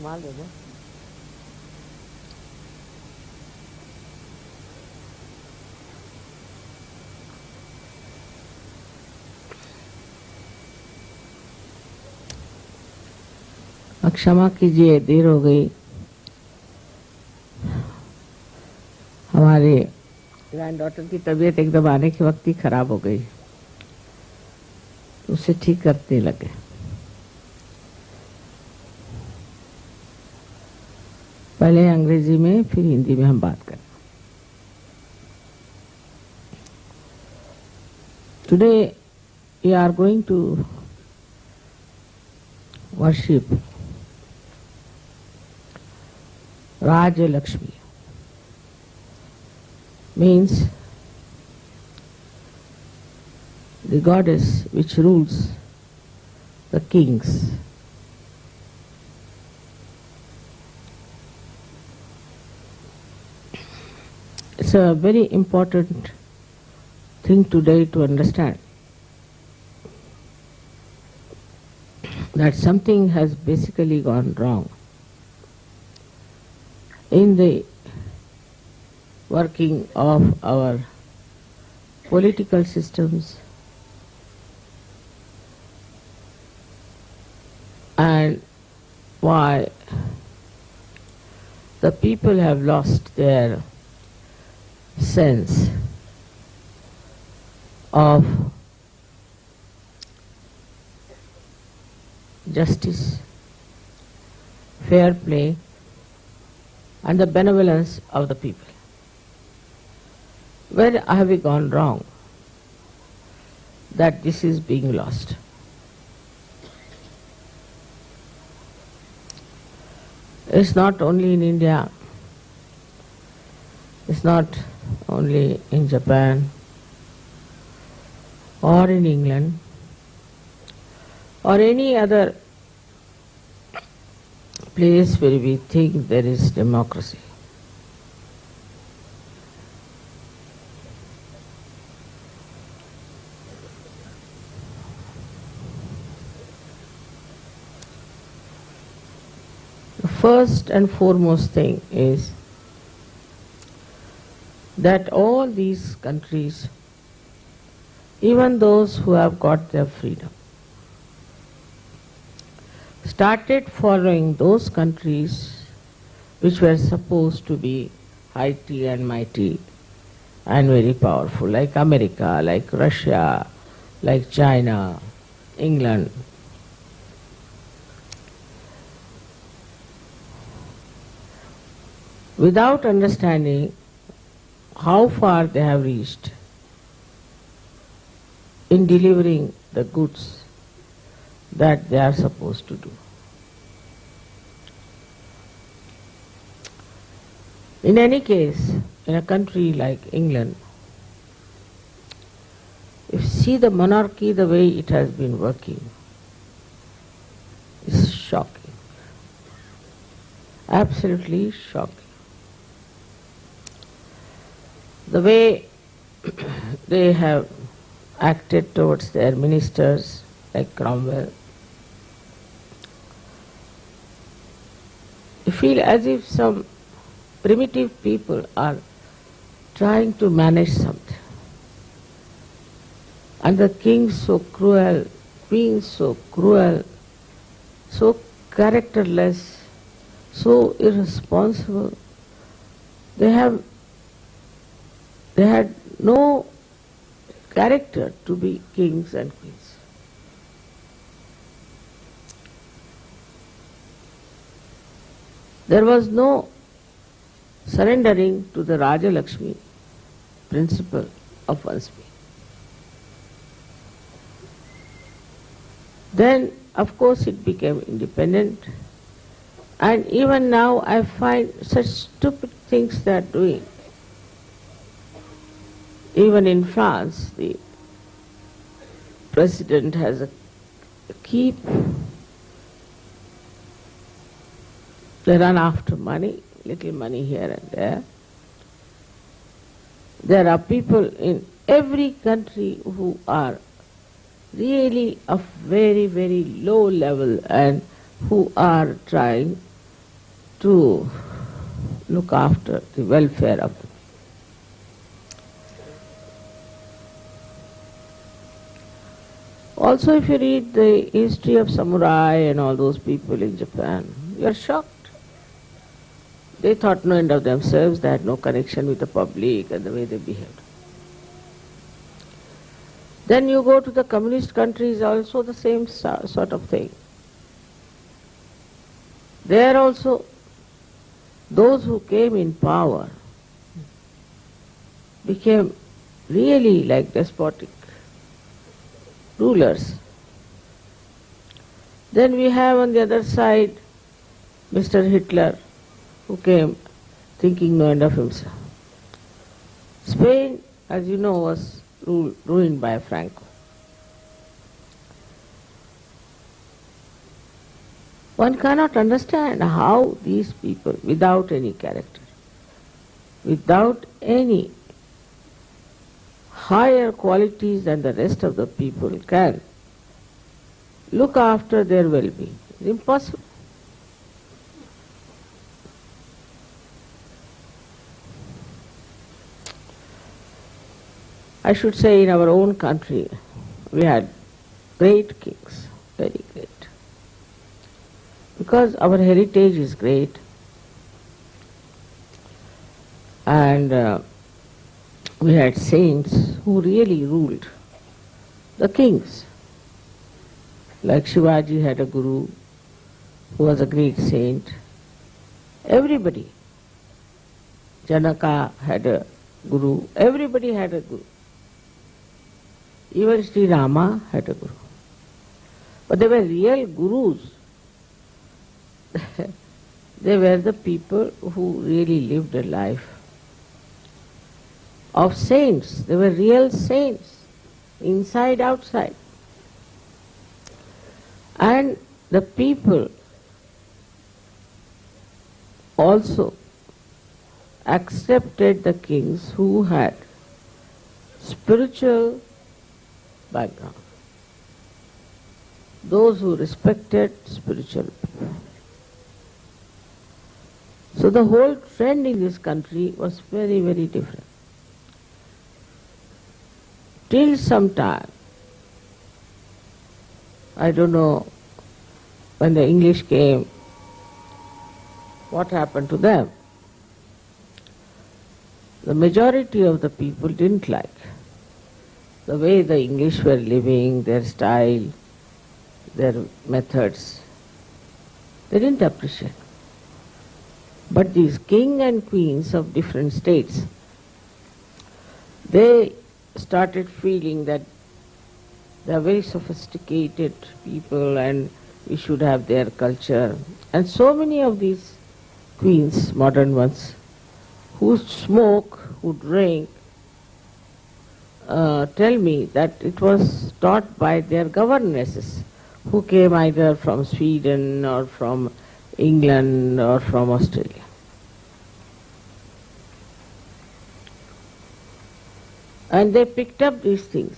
रुमाल दे दो। क्षमा कीजिए, देर हो गई। हमारे ग्रैंड डॉटर की तबीयत एकदम आने के वक्त ही खराब हो गई, उसे ठीक करने लगे। पहले अंग्रेजी में फिर हिंदी में हम बात करें। Today we are going to worship Raja Lakshmi, means the goddess which rules the kings. It's a very important thing today to understand that something has basically gone wrong in the working of our political systems and why the people have lost their sense of justice, fair play, and the benevolence of the people. Where have we gone wrong that this is being lost? It's not only in India, it's not only in Japan or in England or any other place where we think there is democracy. The first and foremost thing is that all these countries, even those who have got their freedom, started following those countries which were supposed to be mighty and mighty and very powerful, like America, like Russia, like China, England. Without understanding how far they have reached in delivering the goods that they are supposed to do. In any case, in a country like England, if you see the monarchy the way it has been working, it's shocking. Absolutely shocking. The way they have acted towards their ministers, like Cromwell, you feel as if some primitive people are trying to manage something. And the king so cruel, queen so cruel, so characterless, so irresponsible. They had no character to be kings and queens. There was no surrendering to the Raja Lakshmi principle of one's being. Then, of course, it became independent, and even now I find such stupid things they are doing. Even in France, the president has a keep. They run after money, little money here and there. There are people in every country who are really of very, very low level and who are trying to look after the welfare of the people. Also, if you read the history of samurai and all those people in Japan, you are shocked. They thought no end of themselves, they had no connection with the public and the way they behaved. Then you go to the communist countries, also the same sort of thing. There also, those who came in power became really like despotic rulers. Then we have on the other side Mr. Hitler, who came thinking no end of himself. Spain, as you know, was ruined by Franco. One cannot understand how these people, without any character, without any higher qualities than the rest of the people, can look after their well-being. It's impossible. I should say in our own country, we had great kings, very great. Because our heritage is great, and we had saints who really ruled, the kings. Like Shivaji had a guru who was a great saint. Everybody. Janaka had a guru. Everybody had a guru. Even Sri Rama had a guru. But they were real gurus. They were the people who really lived a life of saints. They were real saints, inside, outside. And the people also accepted the kings who had spiritual background. Those who respected spiritual people. So the whole trend in this country was very, very different. Till some time, I don't know, when the English came, what happened to them? The majority of the people didn't like the way the English were living, their style, their methods. They didn't appreciate. But these king and queens of different states, they started feeling that they are very sophisticated people and we should have their culture. And so many of these queens, modern ones, who smoke, who drink, tell me that it was taught by their governesses, who came either from Sweden or from England or from Australia. And they picked up these things.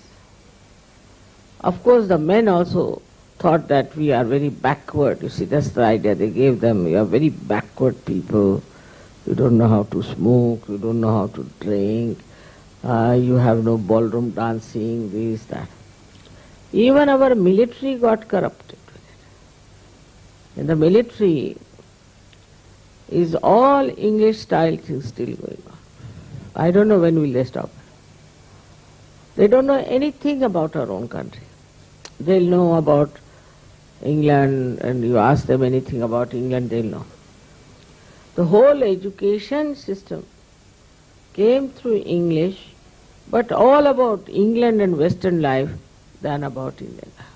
Of course, the men also thought that we are very backward. You see, that's the idea they gave them. You are very backward people. You don't know how to smoke. You don't know how to drink. You have no ballroom dancing, this, that. Even our military got corrupted with it. In the military is all English style things still going on. I don't know when will they stop. They don't know anything about our own country. They'll know about England, and you ask them anything about England, they'll know. The whole education system came through English, but all about England and Western life than about Indian life.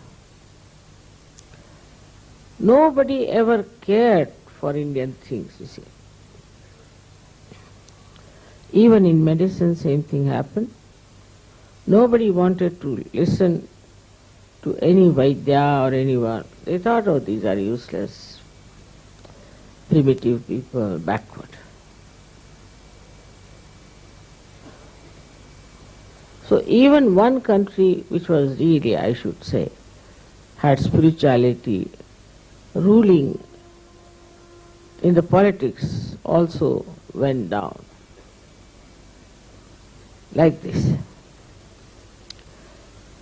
Nobody ever cared for Indian things, you see. Even in medicine, same thing happened. Nobody wanted to listen to any Vaidya or anyone. They thought, oh, these are useless, primitive people, backward. So even one country which was really, I should say, had spirituality ruling in the politics also went down. Like this.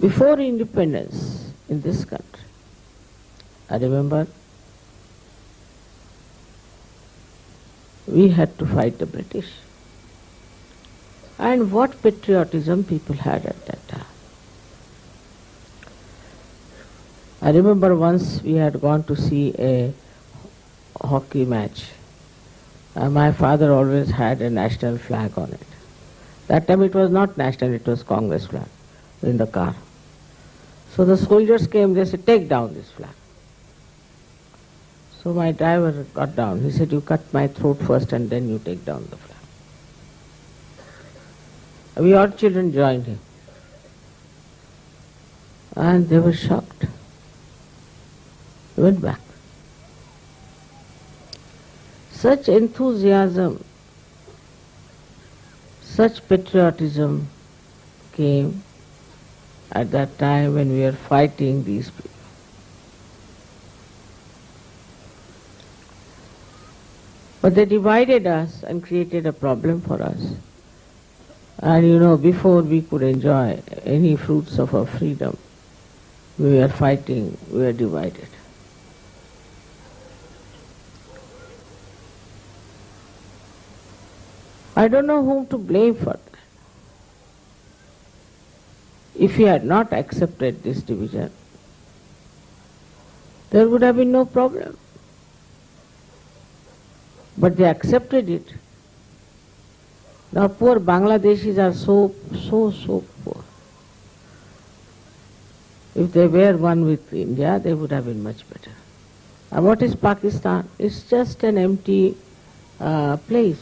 Before independence in this country, I remember we had to fight the British. And what patriotism people had at that time. I remember once we had gone to see a hockey match. My father always had a national flag on it. That time it was not national, it was Congress flag in the car. So the soldiers came, they said, take down this flag. So my driver got down. He said, you cut my throat first and then you take down the flag. We all children joined him. And they were shocked. They went back. Such enthusiasm, such patriotism came at that time when we were fighting these people. But they divided us and created a problem for us. And before we could enjoy any fruits of our freedom, we were fighting, we were divided. I don't know whom to blame for that. If we had not accepted this division, there would have been no problem. But they accepted it. Now poor Bangladeshis are so poor. If they were one with India, they would have been much better. And what is Pakistan? It's just an empty place,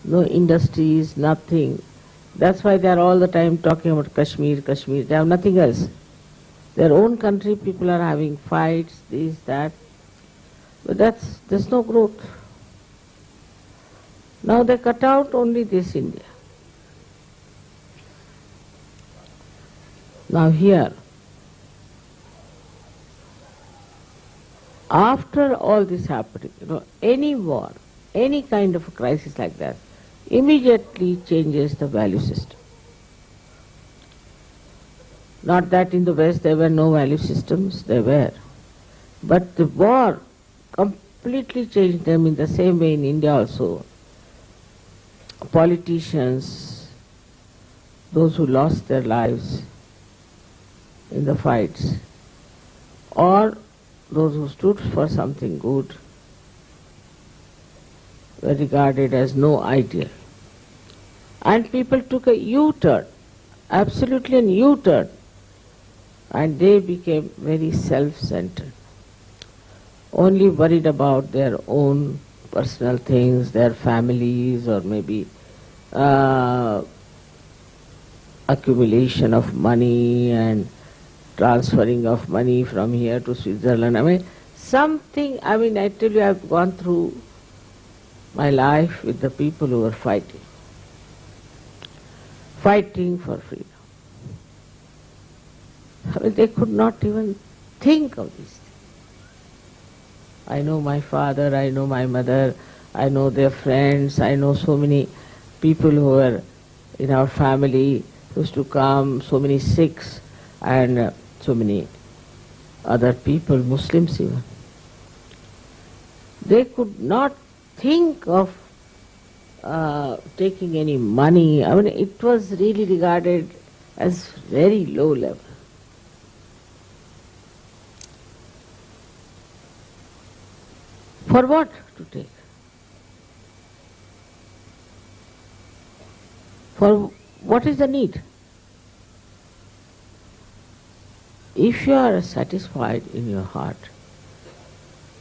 No industries, nothing. That's why they are all the time talking about Kashmir, Kashmir. They have nothing else. Their own country, people are having fights, this, that. But there's no growth. Now they cut out only this India. Now here, after all this happening, any war, any kind of a crisis like that, immediately changes the value system. Not that in the West there were no value systems, there were. But the war completely changed them in the same way in India also. Politicians, those who lost their lives in the fights, or those who stood for something good, were regarded as no ideal. And people took a U-turn, absolutely a U-turn, and they became very self-centered, only worried about their own personal things, their families, or maybe accumulation of money and transferring of money from here to Switzerland. I tell you, I've gone through my life with the people who were fighting for freedom. They could not even think of these things. I know my father, I know my mother, I know their friends, I know so many people who were in our family who used to come, so many Sikhs and so many other people, Muslims even. They could not think of taking any money. It was really regarded as very low level. For what to take? For what is the need? If you are satisfied in your heart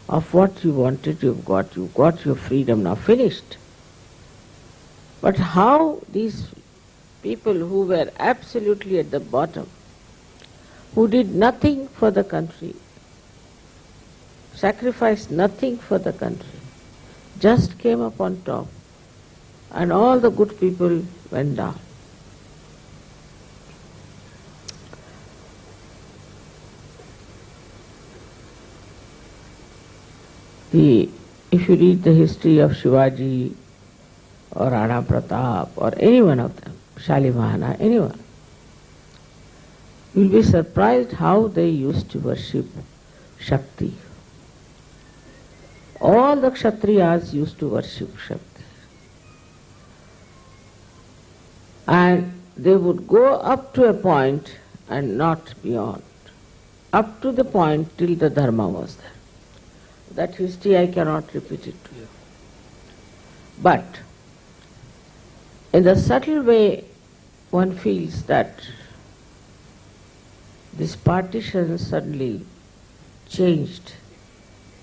of what you wanted, you've got your freedom now, finished. But how these people who were absolutely at the bottom, who did nothing for the country, sacrificed nothing for the country, just came up on top, and all the good people went down. The if you read the history of Shivaji or Rana Pratap or any one of them, Shalimahana, anyone, you will be surprised how they used to worship Shakti. All the Kshatriyas used to worship Shakti. And they would go up to a point and not beyond. Up to the point till the Dharma was there. That history I cannot repeat it to you. But in the subtle way, one feels that this partition suddenly changed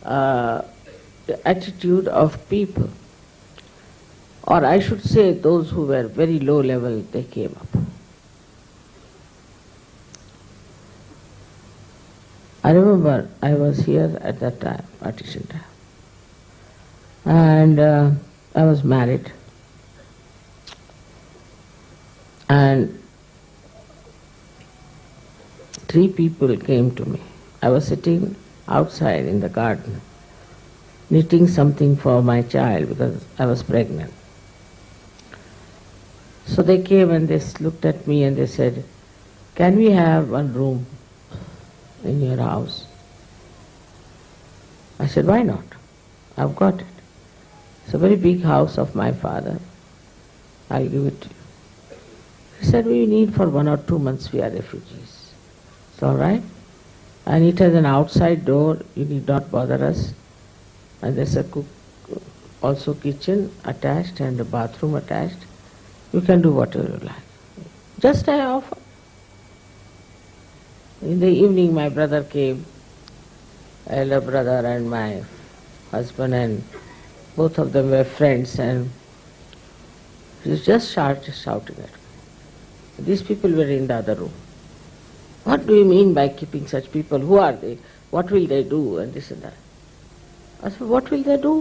the attitude of people. Or I should say those who were very low level, they came up. I remember I was here at that time, partition time. And I was married. And 3 people came to me. I was sitting outside in the garden, knitting something for my child because I was pregnant. So they came and they looked at me and they said, "Can we have one room in your house?" I said, "Why not? I've got it. It's a very big house of my father. I'll give it to you." He said, "We need for 1 or 2 months, we are refugees. It's all right. And it has an outside door, you need not bother us. And there's a also kitchen attached and a bathroom attached. You can do whatever you like. Just I offer." In the evening my brother came, elder brother and my husband, and both of them were friends, and he was just shouting at me. These people were in the other room. "What do you mean by keeping such people? Who are they? What will they do?" And this and that. I said, "What will they do?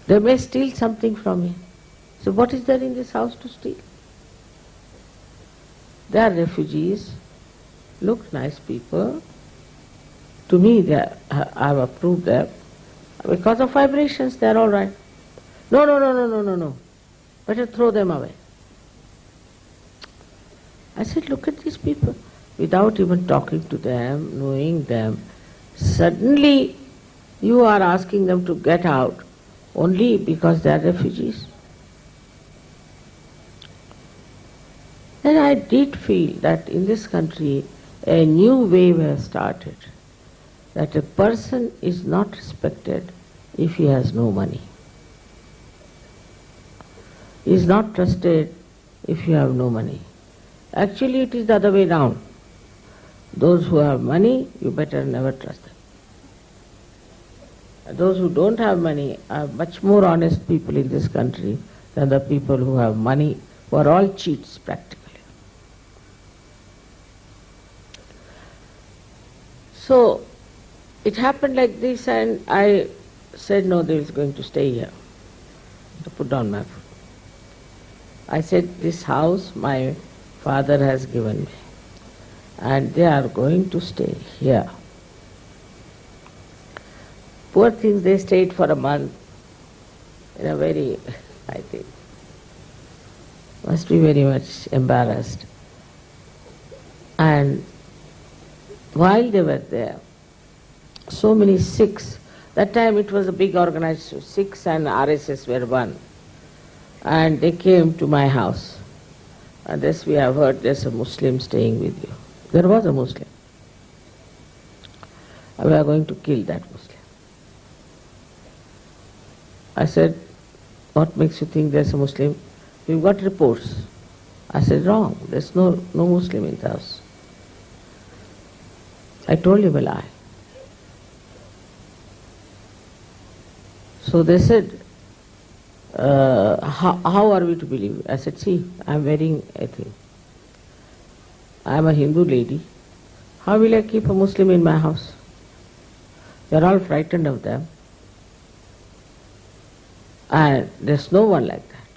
They may steal something from me. So what is there in this house to steal? They are refugees, look nice people. To me, I have approved them. Because of vibrations, they are all right. No. Better throw them away." I said, "Look at these people." Without even talking to them, knowing them, suddenly you are asking them to get out only because they are refugees. And I did feel that in this country a new wave has started, that a person is not respected if he has no money. He is not trusted if you have no money. Actually it is the other way round. Those who have money, you better never trust them. Those who don't have money are much more honest people in this country than the people who have money, who are all cheats practically. So it happened like this, and I said, "No, they is going to stay here." I put down my foot. I said, "This house my father has given me, and they are going to stay here." Poor things, they stayed for a month in a very, I think, must be very much embarrassed. And while they were there, so many Sikhs, that time it was a big organization, Sikhs and RSS were one, and they came to my house. And this we have heard, there's a Muslim staying with you. There was a Muslim. We are going to kill that Muslim. I said, "What makes you think there's a Muslim? We've got reports." I said, "Wrong, there's no Muslim in the house." I told him a lie. So they said, how are we to believe? I said, "See, I'm wearing a thing. I'm a Hindu lady. How will I keep a Muslim in my house? They're all frightened of them. And there's no one like that."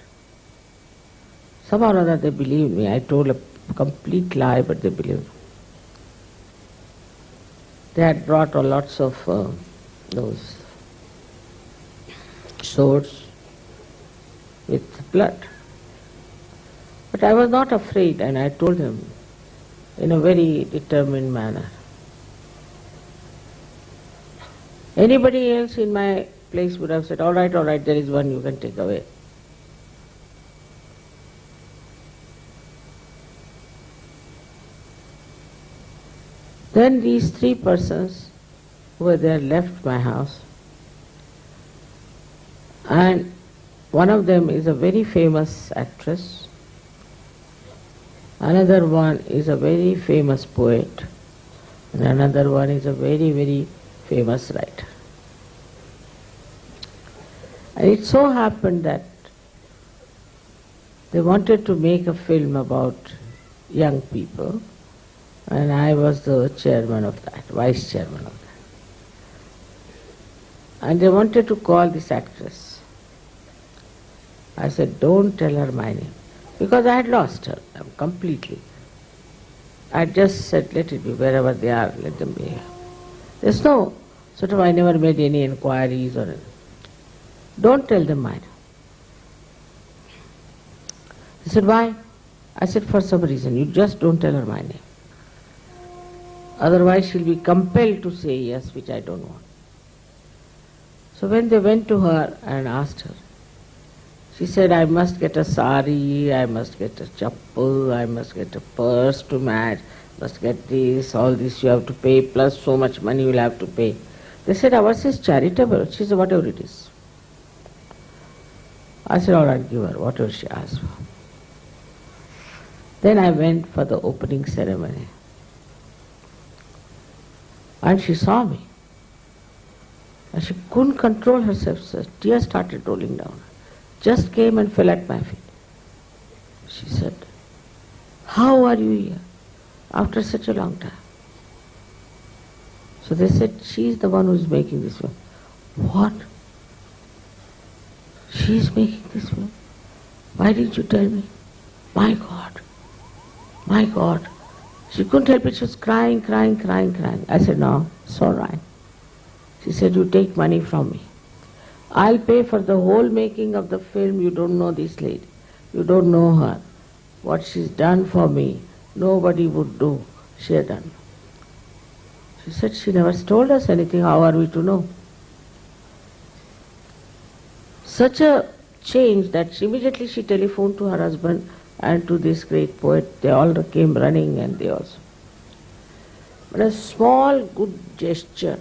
Somehow or other they believed me. I told a complete lie, but they believed me. They had brought lots of those swords with blood. But I was not afraid, and I told him in a very determined manner. Anybody else in my place would have said, all right, there is one you can take away. Then these three persons who were there left my house, and one of them is a very famous actress, another one is a very famous poet, and another one is a very, very famous writer. And it so happened that they wanted to make a film about young people, and I was the chairman of that, vice chairman of that. And they wanted to call this actress. I said, don't tell her my name, because I had lost her completely. I just said, let it be, wherever they are, let them be here. There's no, sort of, I never made any inquiries or anything. Don't tell them mine. He said, why? I said, for some reason, you just don't tell her my name. Otherwise she'll be compelled to say yes, which I don't want. So when they went to her and asked her, she said, I must get a sari, I must get a chappal, I must get a purse to match, must get this, all this you have to pay, plus so much money you will have to pay. They said, ours is charitable. She said, whatever it is. I said, all right, give her whatever she asked for. Then I went for the opening ceremony. And she saw me. And she couldn't control herself, so tears started rolling down. Just came and fell at my feet. She said, how are you here after such a long time? So they said, she is the one who is making this film. What? She is making this film? Why didn't you tell me? My God, my God. She couldn't help it, she was crying. I said, no, it's all right. She said, you take money from me. I'll pay for the whole making of the film. You don't know this lady. You don't know her. What she's done for me, nobody would do. She had done. She said, she never told us anything. How are we to know? Such a change that immediately she telephoned to her husband and to this great poet. They all came running, and they also. But a small good gesture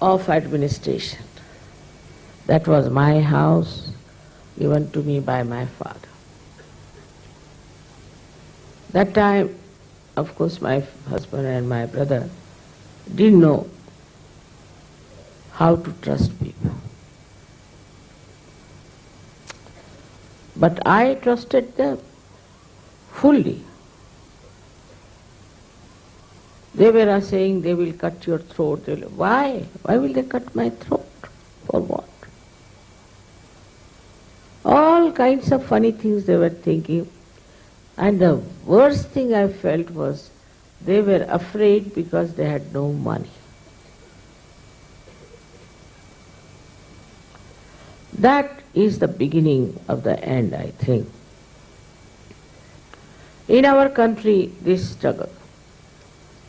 of administration. That was my house, given to me by my father. That time, of course, my husband and my brother didn't know how to trust people. But I trusted them fully. They were saying they will cut your throat. Why? Why will they cut my throat? For what? All kinds of funny things they were thinking. And the worst thing I felt was they were afraid because they had no money. That is the beginning of the end, I think. In our country, this struggle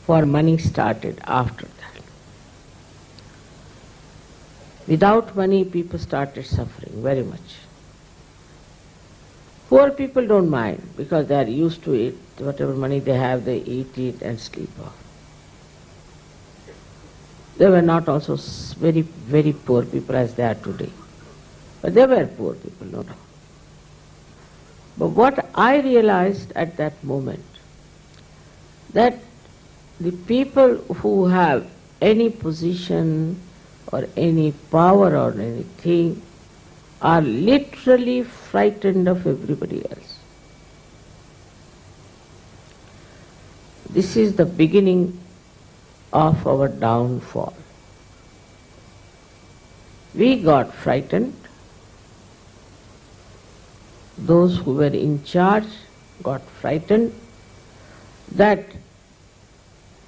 for money started after that. Without money, people started suffering very much. Poor people don't mind because they are used to it. Whatever money they have, they eat it and sleep off. They were not also very, very poor people as they are today. But they were poor people, no doubt. But what I realized at that moment, that the people who have any position or any power or anything are literally frightened of everybody else. This is the beginning of our downfall. We got frightened. Those who were in charge got frightened that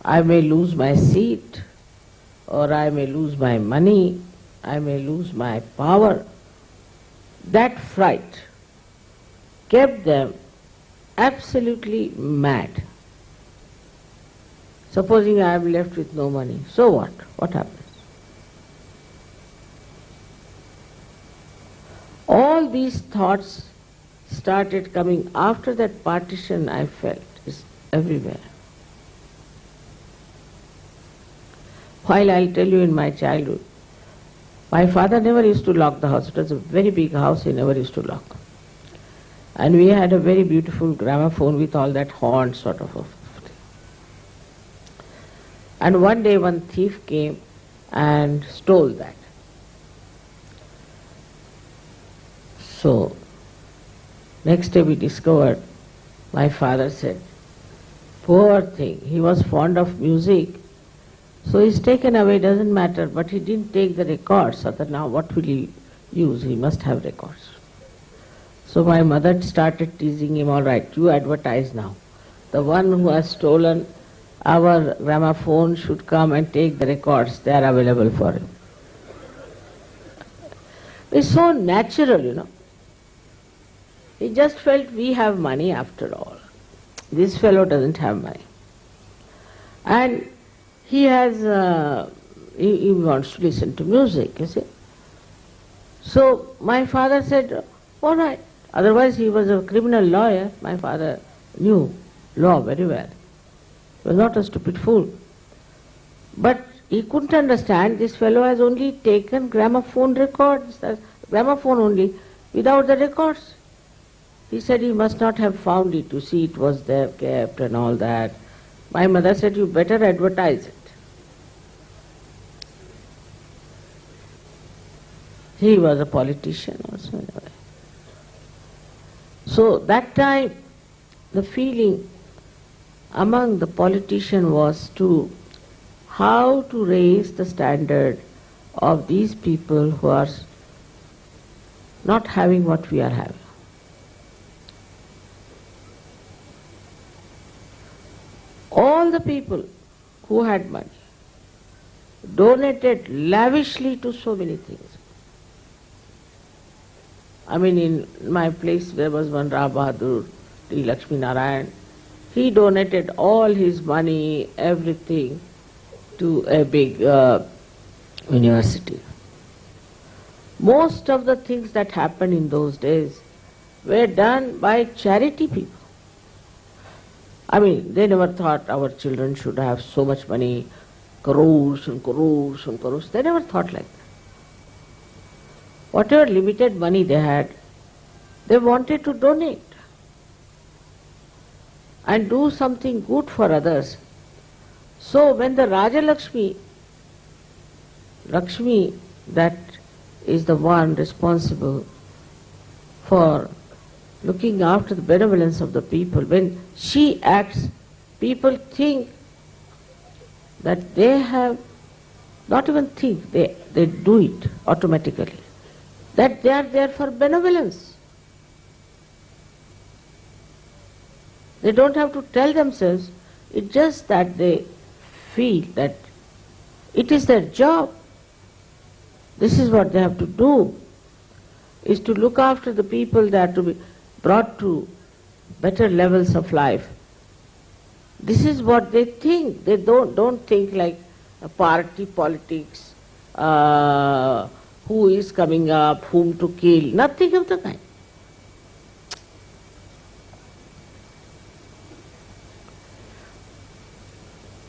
I may lose my seat or I may lose my money, I may lose my power. That fright kept them absolutely mad. Supposing I am left with no money, so what? What happens? All these thoughts started coming after that partition. I felt is everywhere. While I'll tell you, in my childhood, my father never used to lock the house. It was a very big house, he never used to lock. And we had a very beautiful gramophone with all that horn sort of a thing. And one day one thief came and stole that. So, next day we discovered, my father said, poor thing, he was fond of music, so he's taken away, doesn't matter, but he didn't take the records, so that now what will he use? He must have records. So my mother started teasing him, all right, you advertise now. The one who has stolen our gramophone should come and take the records, they are available for him. It's so natural, you know. He just felt we have money after all. This fellow doesn't have money. And he has, he wants to listen to music, you see. So my father said, all right. Otherwise he was a criminal lawyer. My father knew law very well. He was not a stupid fool. But he couldn't understand this fellow has only taken gramophone records, gramophone only, without the records. He said he must not have found it, you see it was there kept and all that. My mother said, you better advertise it. He was a politician also in a way. So that time the feeling among the politicians was to how to raise the standard of these people who are not having what we are having. All the people who had money donated lavishly to so many things. I mean, in my place there was one Ram Bahadur, T. Lakshmi Narayan. He donated all his money, everything, to a big university. Most of the things that happened in those days were done by charity people. I mean, they never thought our children should have so much money, crores and crores and crores. They never thought like that. Whatever limited money they had, they wanted to donate and do something good for others. So when the Raja Lakshmi, that is the one responsible for looking after the benevolence of the people, when she acts, people think that they have, not even think, they do it automatically, that they are there for benevolence. They don't have to tell themselves, it's just that they feel that it is their job. This is what they have to do, is to look after the people that are to be brought to better levels of life. This is what they think. They don't think like party politics, who is coming up, whom to kill, nothing of the kind.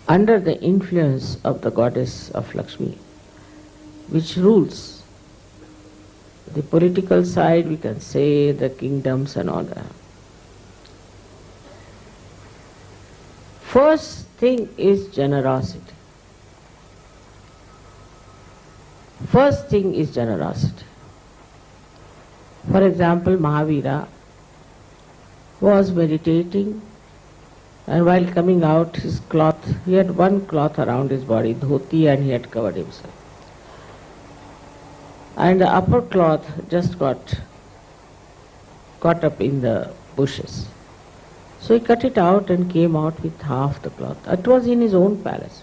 Under the influence of the goddess of Lakshmi, which rules the political side, we can say, the kingdoms and all that. First thing is generosity. First thing is generosity. For example, Mahavira was meditating, and while coming out, his cloth, he had one cloth around his body, dhoti, and he had covered himself. And the upper cloth just got caught up in the bushes. So he cut it out and came out with half the cloth. It was in his own palace.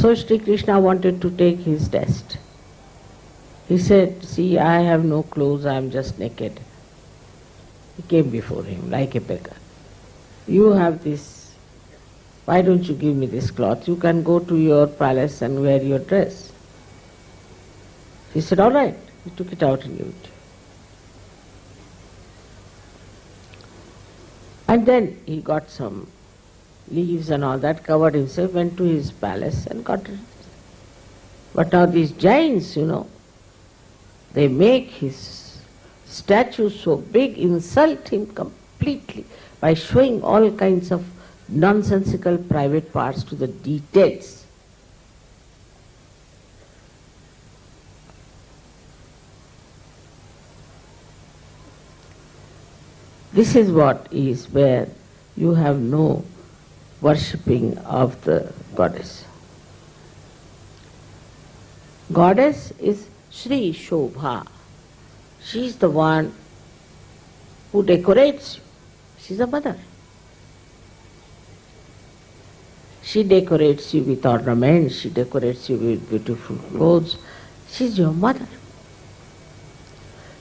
So Shri Krishna wanted to take his test. He said, see, I have no clothes, I am just naked. He came before him like a beggar. You have this, why don't you give me this cloth? You can go to your palace and wear your dress. He said, all right. He took it out and gave it. And then he got some leaves and all that, covered himself, went to his palace and got it. But now these giants, they make his statue so big, insult him completely by showing all kinds of nonsensical private parts to the details. This is what is where you have no worshipping of the goddess. Goddess is Shri Shobha. She is the one who decorates you. She is a mother. She decorates you with ornaments, she decorates you with beautiful clothes. She is your mother.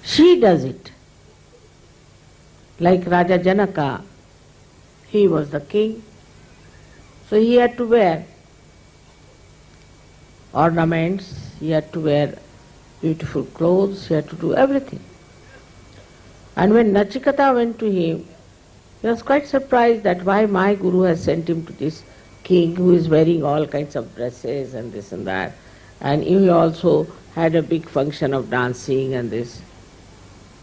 She does it. Like Raja Janaka, he was the king, so he had to wear ornaments, he had to wear beautiful clothes, he had to do everything. And when Nachiketa went to him, he was quite surprised that why my guru has sent him to this king who is wearing all kinds of dresses and this and that. And he also had a big function of dancing and this.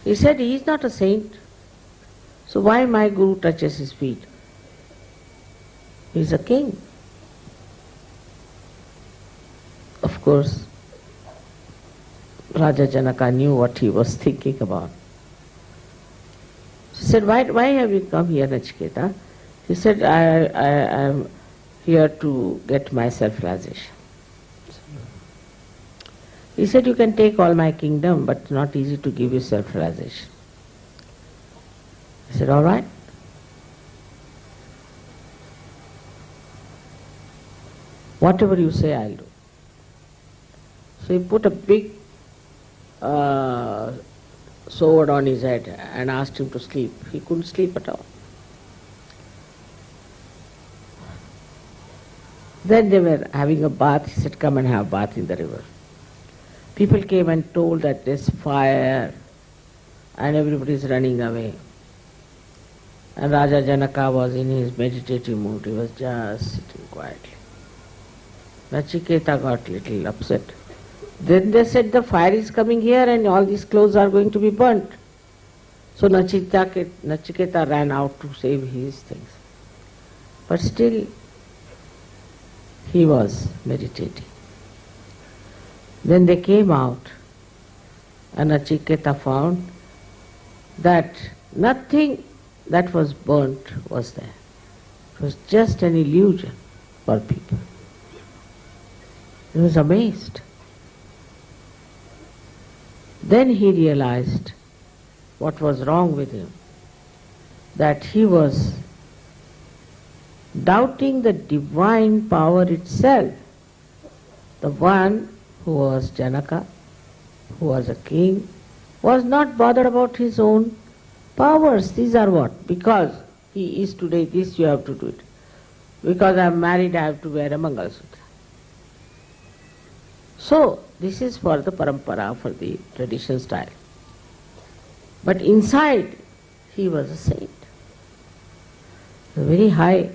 He said, he is not a saint. So why my guru touches his feet? He is a king. Of course, Raja Janaka knew what he was thinking about. She said, why have you come here, Nachiketa? He said, I am here to get my self-realization. He said, you can take all my kingdom, but it's not easy to give you self-realization. He said, all right. Whatever you say, I'll do. So he put a big sword on his head and asked him to sleep. He couldn't sleep at all. Then they were having a bath. He said, come and have a bath in the river. People came and told that there's fire and everybody is running away. And Raja Janaka was in his meditative mood. He was just sitting quietly. Nachiketa got a little upset. Then they said the fire is coming here and all these clothes are going to be burnt. So Nachiketa ran out to save his things. But still he was meditating. Then they came out and Nachiketa found that nothing that was burnt was there. It was just an illusion for people. He was amazed. Then he realized what was wrong with him, that he was doubting the divine power itself. The one who was Janaka, who was a king, was not bothered about his own powers. These are what? Because he is today this, you have to do it. Because I am married, I have to wear a Mangalsutra. So, this is for the parampara, for the tradition style. But inside, he was a saint. A very high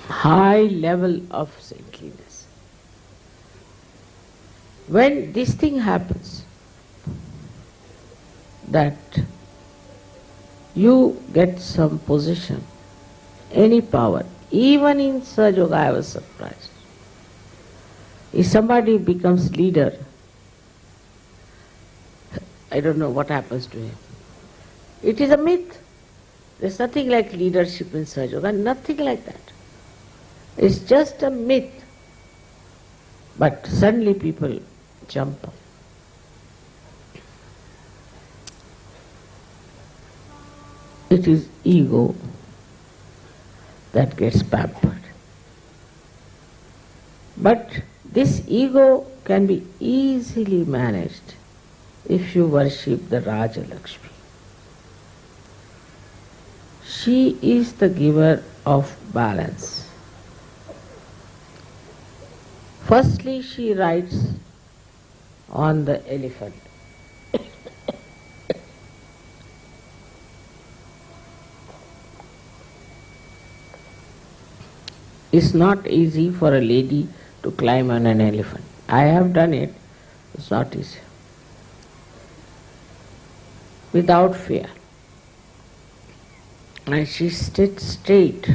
high level of saintliness. When this thing happens, that you get some position, any power, even in Sahaja Yoga I was surprised. If somebody becomes leader, I don't know what happens to him. It is a myth. There's nothing like leadership in Sahaja Yoga, nothing like that. It's just a myth. But suddenly people jump up. It is ego that gets pampered. But this ego can be easily managed if you worship the Raja Lakshmi. She is the giver of balance. Firstly, she rides on the elephant. It's not easy for a lady to climb on an elephant. I have done it. It's not easy. Without fear. And she sits straight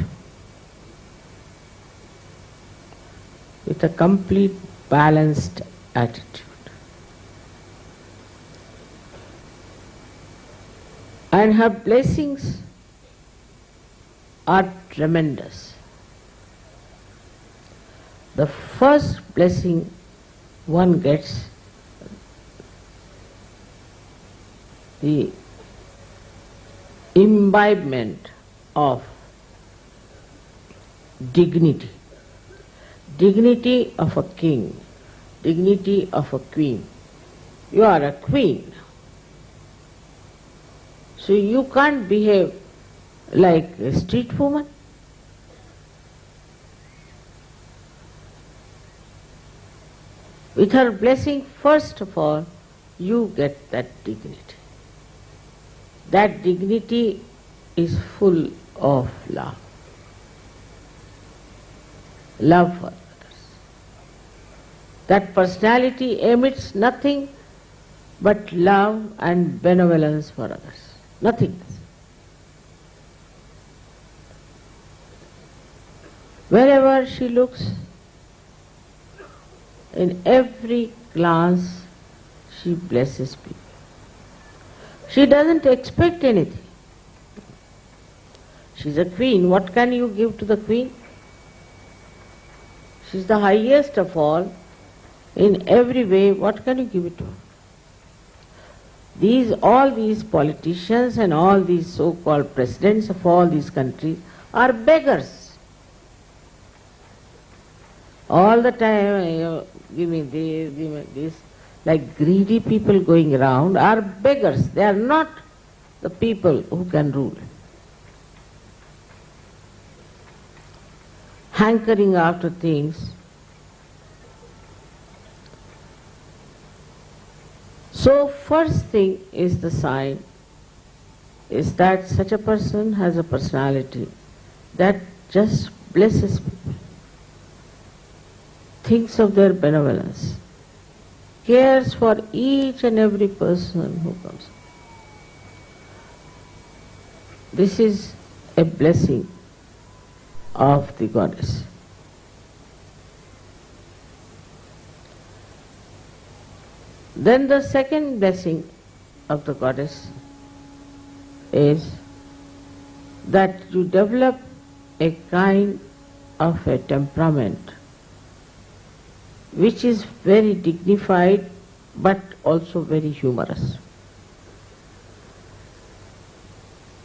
with a complete balanced attitude. And her blessings are tremendous. The first blessing one gets, the imbibement of dignity, dignity of a king, dignity of a queen. You are a queen, so you can't behave like a street woman. With her blessing, first of all, you get that dignity. That dignity is full of love. Love for others. That personality emits nothing but love and benevolence for others. Nothing else. Wherever she looks, in every glance, she blesses people. She doesn't expect anything. She's a queen. What can you give to the queen? She's the highest of all. In every way, what can you give it to her? All these politicians and all these so-called presidents of all these countries are beggars. All the time, give me this, like greedy people going around are beggars. They are not the people who can rule. Hankering after things. So first thing is the sign is that such a person has a personality that just blesses people, thinks of their benevolence, cares for each and every person who comes. This is a blessing of the goddess. Then the second blessing of the goddess is that you develop a kind of a temperament which is very dignified but also very humorous.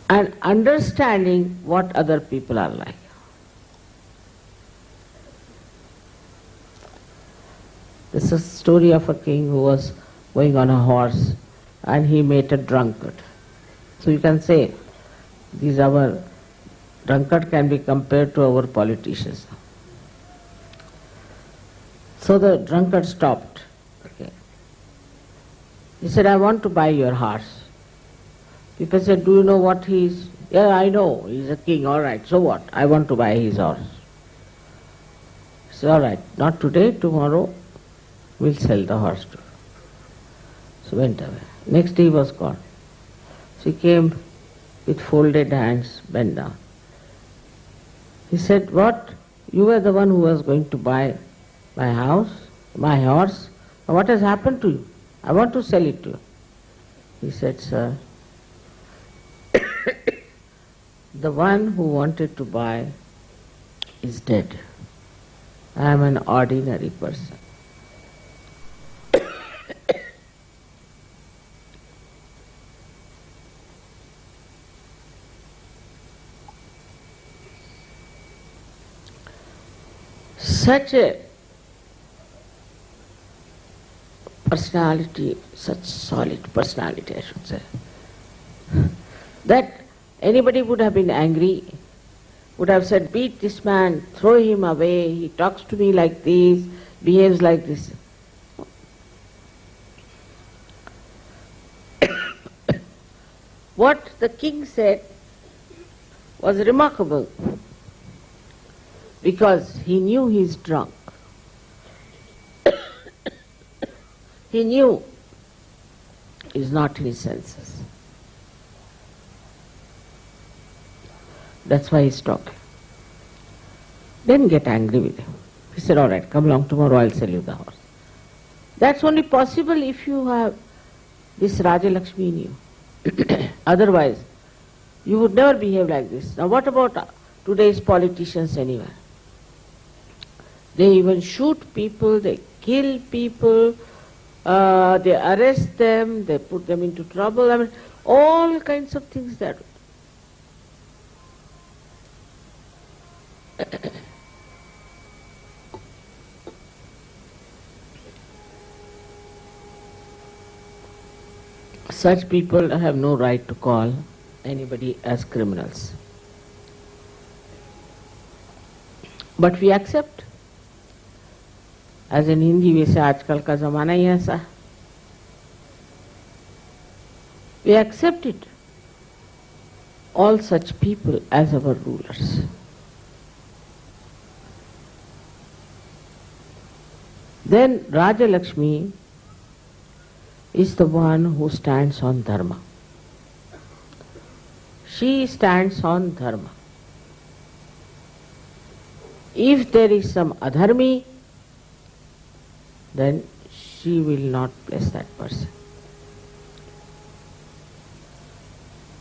And understanding what other people are like. This is a story of a king who was going on a horse and he met a drunkard. So you can say, drunkard can be compared to our politicians. So the drunkard stopped. Okay. He said, I want to buy your horse. People said, do you know what he is? Yeah, I know, he's a king, all right, so what? I want to buy his horse. He said, all right, not today, tomorrow we'll sell the horse to you. So went away. Next day he was gone. So he came with folded hands, bent down. He said, what? You were the one who was going to buy my house, my horse. What has happened to you? I want to sell it to you. He said, sir, the one who wanted to buy is dead. I am an ordinary person. such a personality, such solid personality, I should say, that anybody would have been angry, would have said, beat this man, throw him away, he talks to me like this, behaves like this. What the king said was remarkable, because he knew he's drunk. He knew he's not in his senses. That's why he's talking. Didn't get angry with him. He said, all right, come along, tomorrow I'll sell you the horse. That's only possible if you have this Raja Lakshmi in you. Otherwise, you would never behave like this. Now what about today's politicians anyway? They even shoot people, they kill people, they arrest them, they put them into trouble. I mean, all kinds of things that. Such people have no right to call anybody as criminals. But we accept. As in Hindi, we say, आजकल का ज़माना ही ऐसा. We accept it. All such people as our rulers. Then Raja Lakshmi is the one who stands on dharma. She stands on dharma. If there is some adharmi, then she will not bless that person.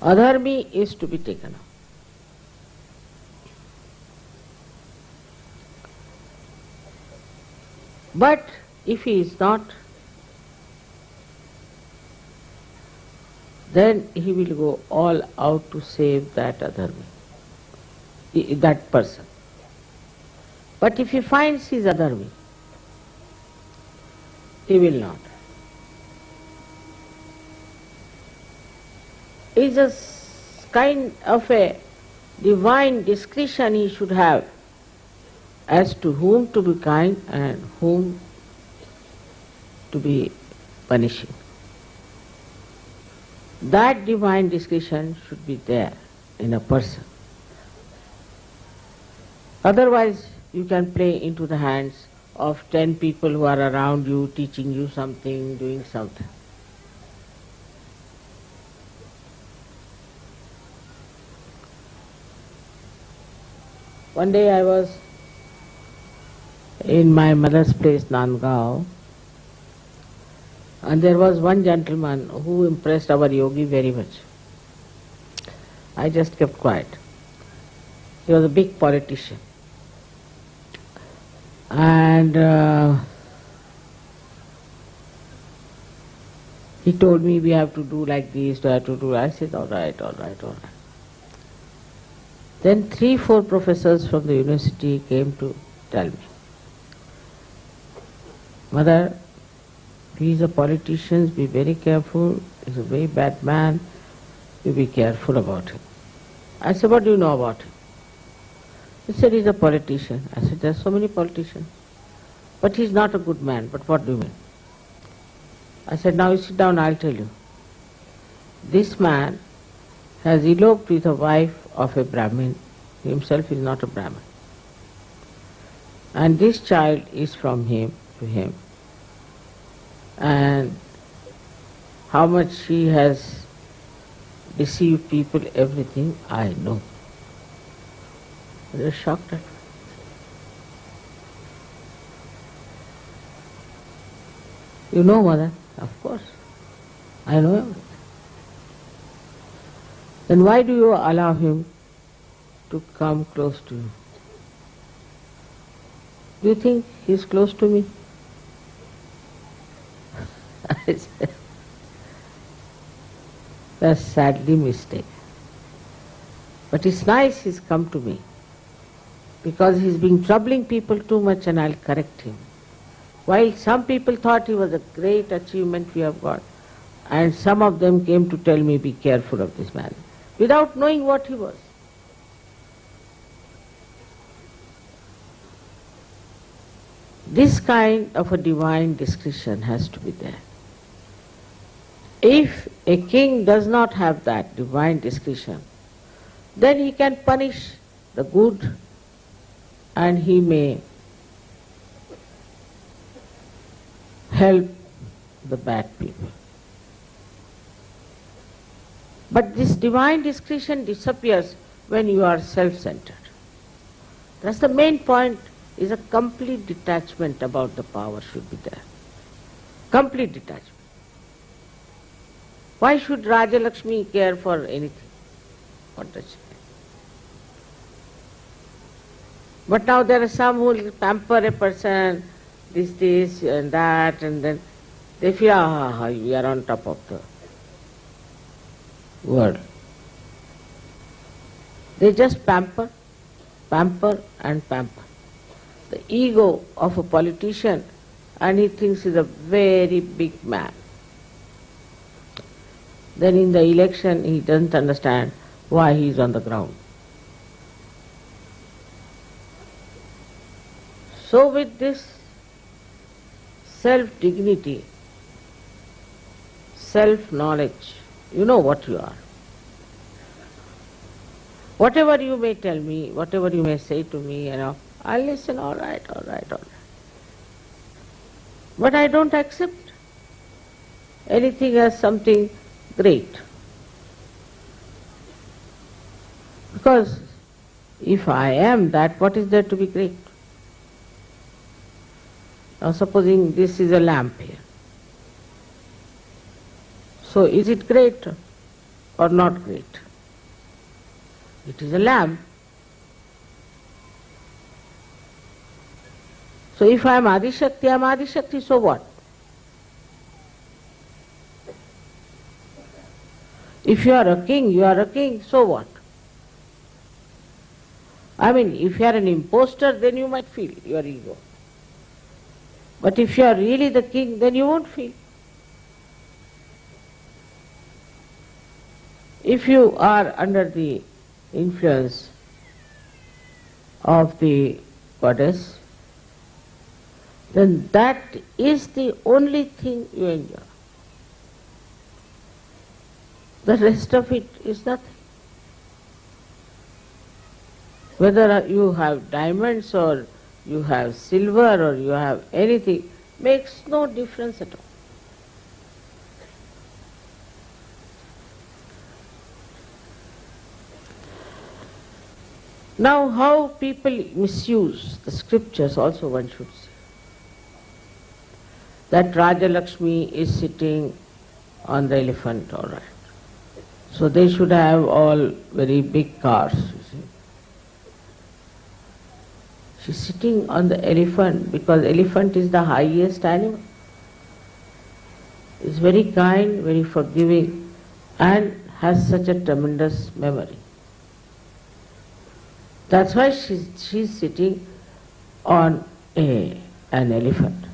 Adharmi is to be taken up. But if he is not, then he will go all out to save that adharmi, that person. But if he finds his adharmi, he will not. It's a kind of a divine discretion he should have as to whom to be kind and whom to be punishing. That divine discretion should be there in a person. Otherwise, you can play into the hands of 10 people who are around you, teaching you something, doing something. One day I was in my mother's place, Nandgaon, and there was one gentleman who impressed our yogi very much. I just kept quiet. He was a big politician. And he told me we have to do like this, we have to do. I said, all right. Then 3-4 professors from the university came to tell me, Mother, he's a politician, be very careful, he's a very bad man, you be careful about him. I said, what do you know about him? He said, he's a politician. I said, there are so many politicians. But he's not a good man. But what do you mean? I said, now you sit down, I'll tell you. This man has eloped with a wife of a Brahmin. He himself is not a Brahmin. And this child is from him to him. And how much he has deceived people, everything, I know. They were shocked at me. You know, Mother? Of course. I know everything. Then why do you allow him to come close to you? Do you think he's close to me? I said, that's sadly mistaken. But it's nice he's come to me. because he's been troubling people too much and I'll correct him. While some people thought he was a great achievement we have got, and some of them came to tell me, be careful of this man, without knowing what he was. This kind of a divine discretion has to be there. If a king does not have that divine discretion, then he can punish the good and he may help the bad people. But this divine discretion disappears when you are self-centered. That's the main point, is a complete detachment about the power should be there. Complete detachment. Why should Raja Lakshmi care for anything? What does she care? But now there are some who will pamper a person, this and that, and then they feel, we are on top of the world. They just pamper and pamper. The ego of a politician, and he thinks he's a very big man. Then in the election he doesn't understand why he is on the ground. So with this self-dignity, self-knowledge, you know what you are. Whatever you may tell me, whatever you may say to me, I'll listen, all right. But I don't accept anything as something great. Because if I am that, what is there to be great? Now supposing this is a lamp here. So is it great or not great? It is a lamp. So if I am Adi-Shakti, I am Adi-Shakti, so what? If you are a king, you are a king, so what? I mean, if you are an impostor, then you might feel your ego. But if you are really the king, then you won't feel. If you are under the influence of the goddess, then that is the only thing you enjoy. The rest of it is nothing. Whether you have diamonds or you have silver or you have anything, makes no difference at all. Now how people misuse the scriptures also one should say. That Raja Lakshmi is sitting on the elephant, all right. So they should have all very big cars, you see. She's sitting on the elephant because elephant is the highest animal. It's very kind, very forgiving, and has such a tremendous memory. That's why she's sitting on an elephant.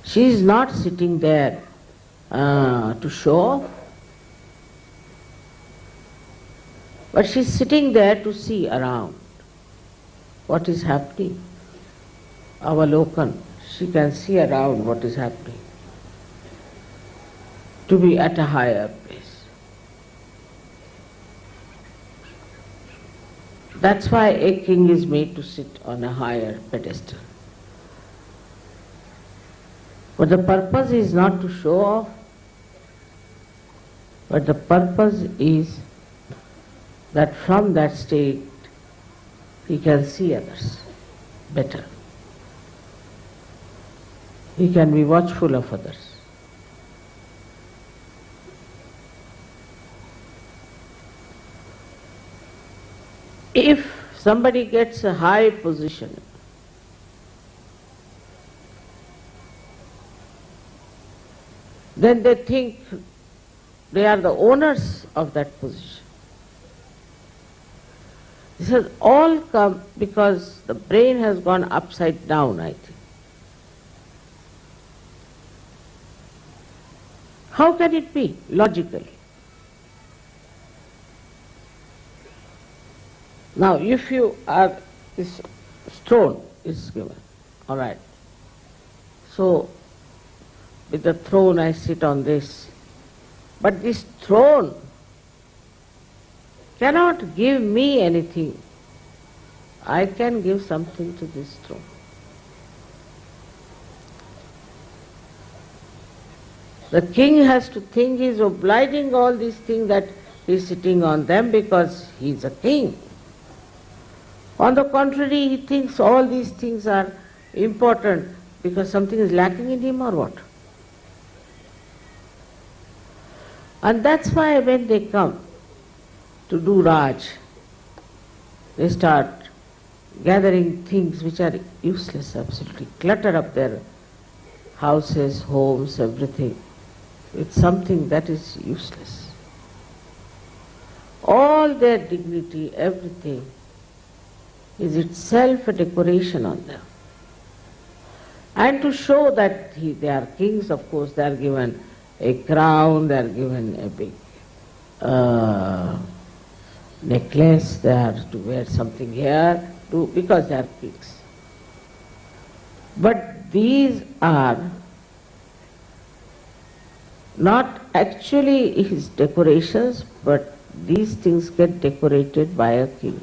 She is not sitting there to show off, but she is sitting there to see around what is happening. Avalokan, she can see around what is happening, to be at a higher place. That's why a king is made to sit on a higher pedestal. But the purpose is not to show off, but the purpose is that from that state he can see others better. He can be watchful of others. If somebody gets a high position, then they think they are the owners of that position. This has all come because the brain has gone upside down, I think. How can it be logically? Now, if you are, this throne is given, all right. So, with the throne I sit on this. But this throne cannot give me anything. I can give something to this throne. The king has to think he is obliging all these things that he is sitting on them because he is a king. On the contrary, he thinks all these things are important because something is lacking in him or what? And that's why when they come to do Raj, they start gathering things which are useless, absolutely, clutter up their houses, homes, everything. It's something that is useless. All their dignity, everything, is itself a decoration on them. And to show that they are kings, of course, they are given a crown, they are given a big necklace, they are to wear something here, because they are kings. But these are not actually his decorations, but these things get decorated by a king.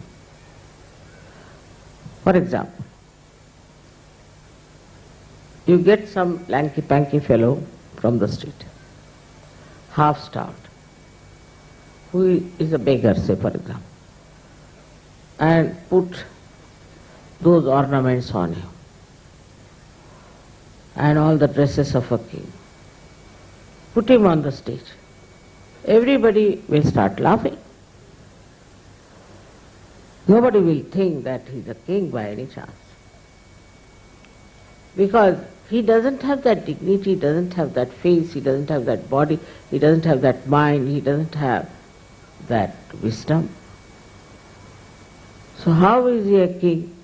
For example, you get some lanky-panky fellow from the street, half-starved, who is a beggar, say for example, and put those ornaments on him and all the dresses of a king. Put him on the stage. Everybody will start laughing. Nobody will think that he is a king by any chance. Because he doesn't have that dignity, he doesn't have that face, he doesn't have that body, he doesn't have that mind, he doesn't have that wisdom. So how is he a king?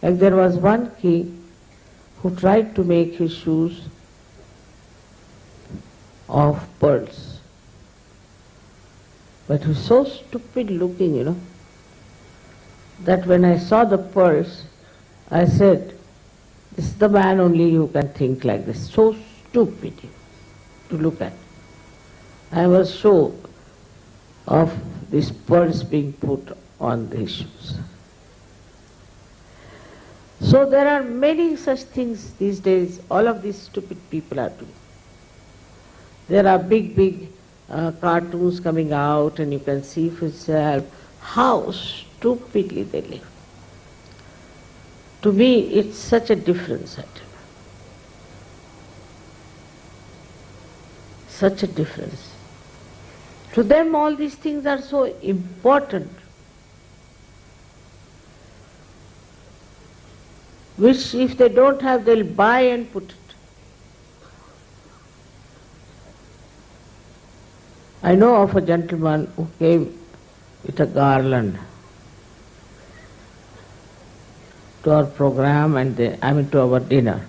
Like there was one king who tried to make his shoes of pearls. But he was so stupid looking, that when I saw the pearls, I said, this is the man only who can think like this. So stupid to look at. I was sure of these pearls being put on his shoes. So there are many such things these days, all of these stupid people are doing. There are big cartoons coming out and you can see for yourself how stupidly they live. To me, it's such a difference. Such a difference. To them, all these things are so important, which if they don't have, they'll buy and put it. I know of a gentleman who came with a garland to our program and to our dinner.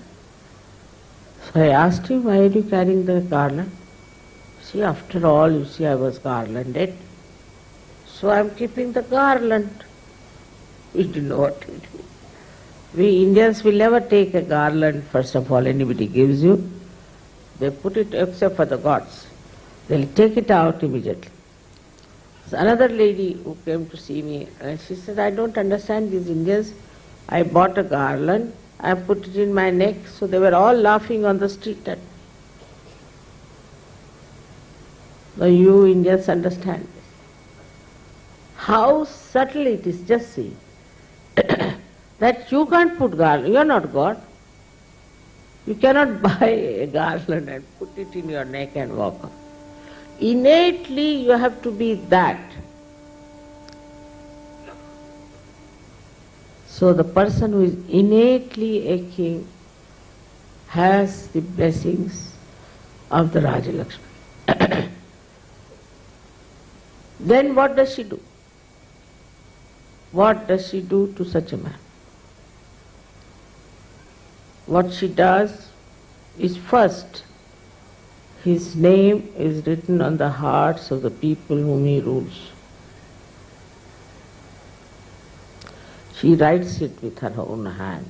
So I asked him, why are you carrying the garland? See, after all, you see, I was garlanded. So I am keeping the garland. We didn't know what to do. We Indians will never take a garland, first of all, anybody gives you. They put it, except for the gods. They'll take it out immediately. So another lady who came to see me, and she said, I don't understand these Indians. I bought a garland, I put it in my neck, so they were all laughing on the street at me. Now you Indians understand this. How subtle it is, just see. That you can't put garland, you are not God. You cannot buy a garland and put it in your neck and walk on. Innately you have to be that. So the person who is innately a king has the blessings of the Raja Lakshmi. Then what does she do? What does she do to such a man? What she does is, first, his name is written on the hearts of the people whom he rules. She writes it with her own hand.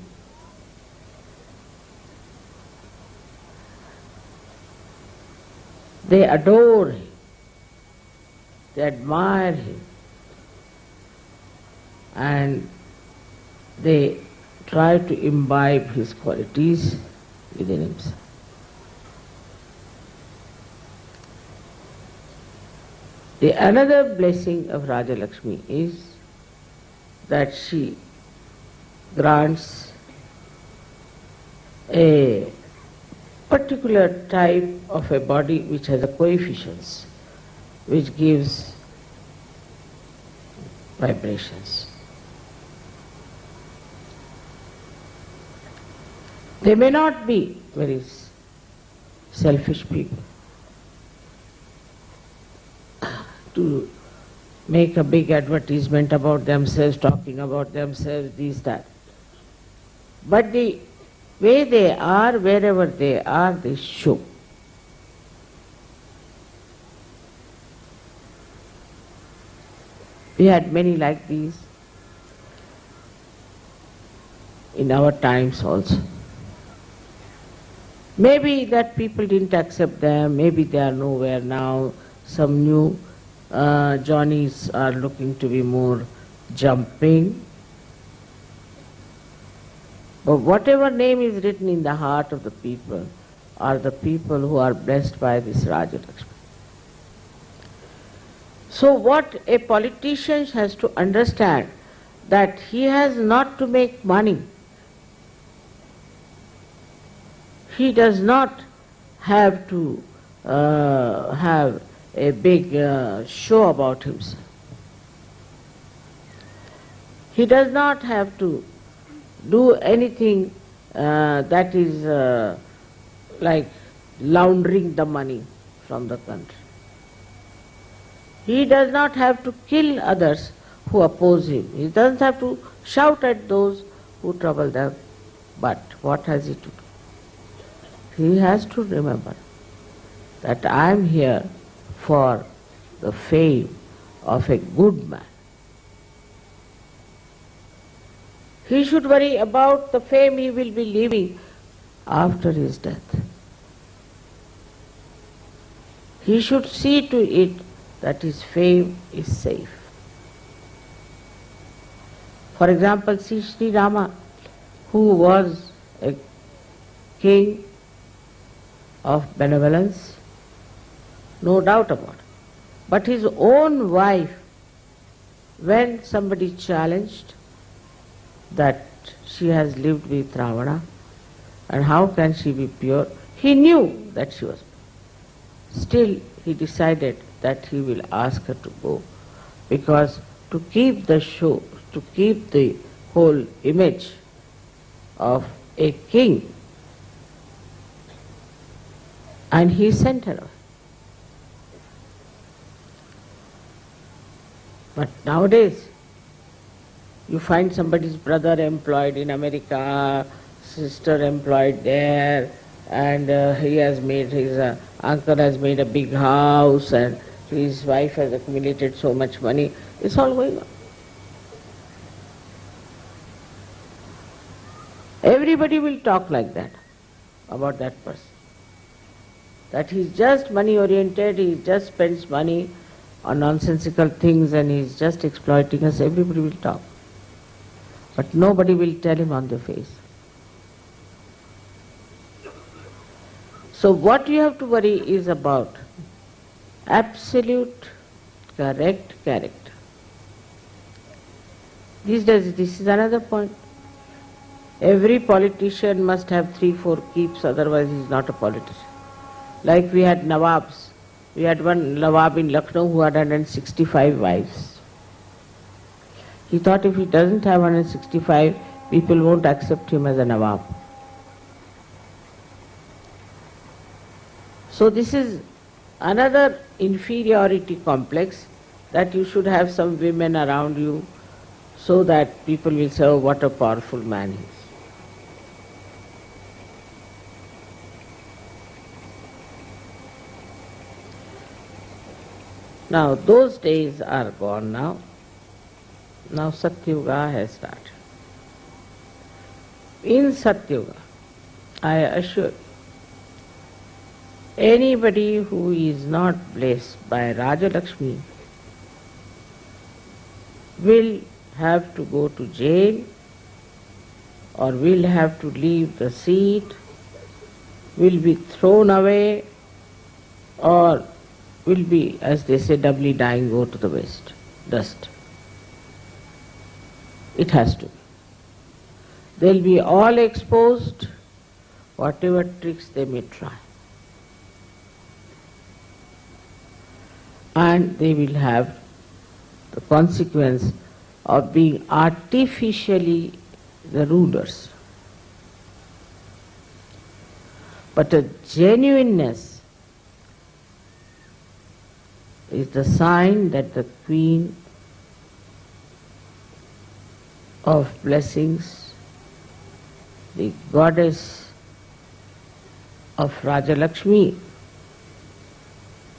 They adore him. They admire him. And they try to imbibe his qualities within himself. The another blessing of Raja Lakshmi is that she grants a particular type of a body which has a coefficients, which gives vibrations. They may not be very selfish people to make a big advertisement about themselves, talking about themselves, this, that. But the way they are, wherever they are, they show. We had many like these in our times also. Maybe that people didn't accept them, maybe they are nowhere now. Some new Johnnies are looking to be more jumping. But whatever name is written in the heart of the people are the people who are blessed by this Raja Lakshmi. So what a politician has to understand, that he has not to make money. He does not have to have a big show about himself. He does not have to do anything that is like laundering the money from the country. He does not have to kill others who oppose him. He doesn't have to shout at those who trouble them. But what has he to do? He has to remember that I am here for the fame of a good man. He should worry about the fame he will be leaving after his death. He should see to it that his fame is safe. For example, see Shri Rama, who was a king of benevolence, no doubt about it. But his own wife, when somebody challenged that she has lived with Ravana and how can she be pure, he knew that she was pure. Still he decided that he will ask her to go, because to keep the show, to keep the whole image of a king, and he sent her away. But nowadays, you find somebody's brother employed in America, sister employed there, and he has made, his uncle has made a big house, and his wife has accumulated so much money. It's all going on. Everybody will talk like that about that person. That he's just money oriented, he just spends money on nonsensical things and he's just exploiting us. Everybody will talk. But nobody will tell him on the face. So what you have to worry is about absolute correct character. These days, this is another point. Every politician must have 3-4 keeps, otherwise he is not a politician. Like we had Nawabs. We had one Nawab in Lucknow who had 165 wives. He thought if he doesn't have 165, people won't accept him as a Nawab. So this is another inferiority complex, that you should have some women around you, so that people will say, oh, what a powerful man he is. Now those days are gone now. Now Satyuga has started. In Satyuga, I assure you, anybody who is not blessed by Raja Lakshmi will have to go to jail, or will have to leave the seat, will be thrown away, or will be, as they say, doubly dying, go to the waste, dust. It has to be. They'll be all exposed, whatever tricks they may try. And they will have the consequence of being artificially the rulers. But a genuineness is the sign that the Queen of blessings, the goddess of Raja Lakshmi,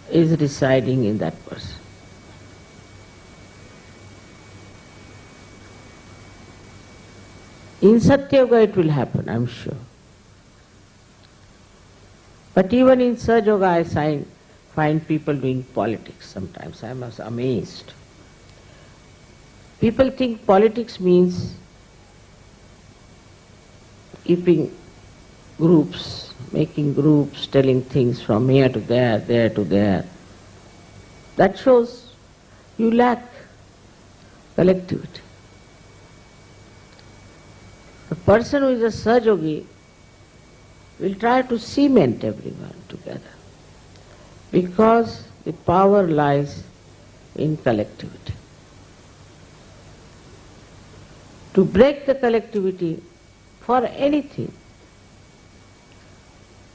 is residing in that person. In Satyuga it will happen, I am sure. But even in Sahaja I find people doing politics sometimes. I am amazed. People think politics means keeping groups, making groups, telling things from here to there, there to there. That shows you lack collectivity. The person who is a Sahajogi will try to cement everyone together, because the power lies in collectivity. To break the collectivity for anything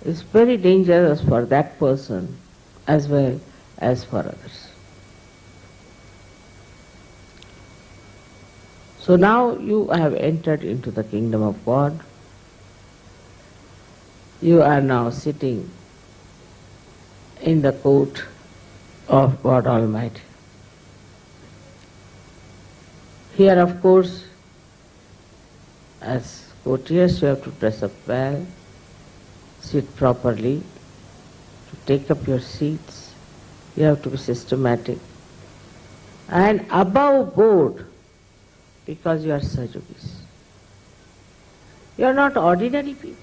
is very dangerous for that person as well as for others. So now you have entered into the kingdom of God. You are now sitting in the court of God Almighty. Here, of course, as courtiers, you have to dress up well, sit properly, to take up your seats. You have to be systematic and above board, because you are Sahajogis. You are not ordinary people.